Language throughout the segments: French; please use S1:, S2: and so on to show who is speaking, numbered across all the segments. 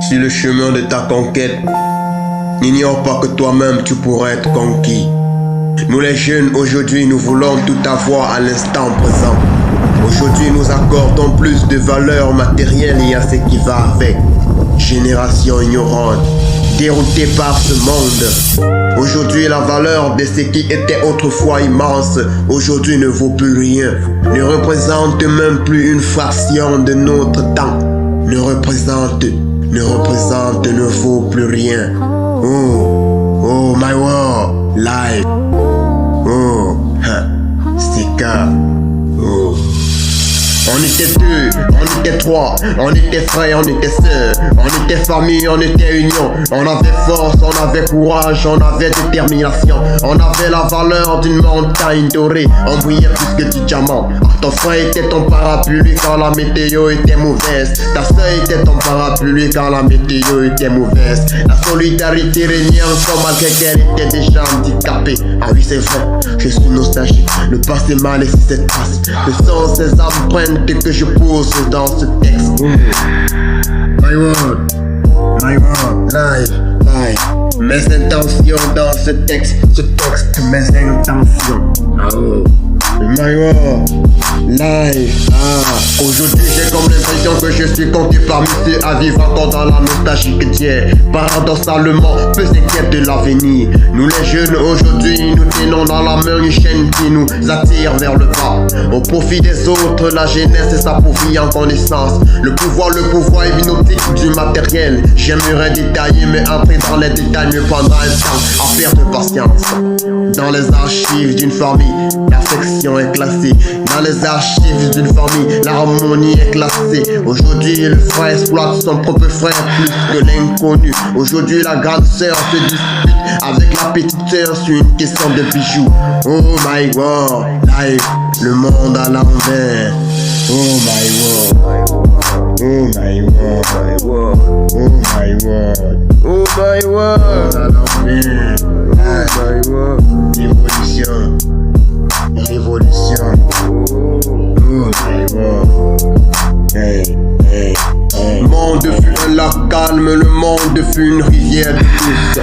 S1: Sur le chemin de ta conquête, n'ignore pas que toi-même tu pourrais être conquis. Nous les jeunes, aujourd'hui, nous voulons tout avoir à l'instant présent. Aujourd'hui, nous accordons plus de valeur matérielle et à ce qui va avec. Génération ignorante, déroutée par ce monde. Aujourd'hui, la valeur de ce qui était autrefois immense, aujourd'hui ne vaut plus rien. Ne représente même plus une fraction de notre temps. Ne vaut plus rien. Oh, my world, life. Oh, Sika. Oh. On était deux, on était trois, on était frères, on était sœurs, on était famille, on était union. On avait force, on avait courage, on avait détermination. On avait la valeur d'une montagne dorée, on brillait plus que du diamant. Ton frère était ton parapluie quand la météo était mauvaise. Ta soeur était ton parapluie quand la météo était mauvaise. La solidarité régnait encore malgré qu'elle était déjà handicapée. Ah oui, c'est vrai, je suis nostalgique. Le passé m'a laissé cette trace. Ce sont ces empreintes que je pose dans ce texte. My world, life. Mes intentions dans ce texte, mes intentions. Oh. My world, life. Aujourd'hui j'ai comme l'impression que je suis compté parmi ceux à vivre encore dans la nostalgie quotidienne. Paradoxalement, peu s'inquiète de l'avenir. Nous les jeunes aujourd'hui, nous tenons dans la main une chaîne qui nous attire vers le bas. Au profit des autres, la jeunesse s'appauvrit en connaissance. Le pouvoir hypnotique du matériel. J'aimerais détailler, mais après dans les détails me prendra un temps à faire de patience. Dans les archives d'une famille, l'affection est classée. Dans les archives d'une famille, l'harmonie est classée. Aujourd'hui, le frère exploite son propre frère plus que l'inconnu. Aujourd'hui, la grande sœur se dispute avec la petite sœur sur une question de bijoux. Oh my God, life, le monde à l'envers. Oh my God. Oh my world, oh my world, oh my world, à l'envers. Oh my world, révolution, oh my world. Hey. Le monde fut un lac calme, le monde fut une rivière de tous.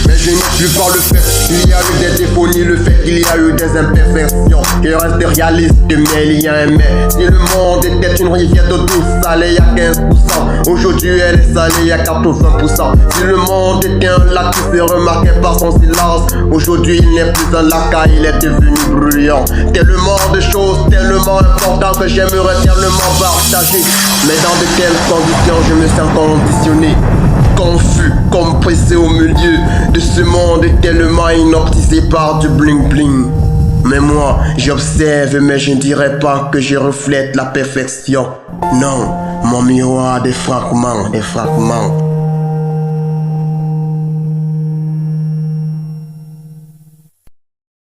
S1: Mais je n'ai plus pas le fait qu'il y a eu des défauts, ni le fait qu'il y a eu des imperfections. Je reste réaliste, mais il y a un mais. Si le monde était une rivière d'eau douce salée à 15%, aujourd'hui elle est salée à 80%. Si le monde était un lac qui se remarquait par son silence, aujourd'hui il n'est plus un lac car il est devenu bruyant. Tellement de choses, tellement importantes que j'aimerais tellement partager. Mais dans de telles conditions je me sens conditionné, confus, compressé au milieu de ce monde tellement inoptisé par du bling bling. Mais moi, j'observe, mais je ne dirais pas que je reflète la perfection. Non, mon miroir des fragments.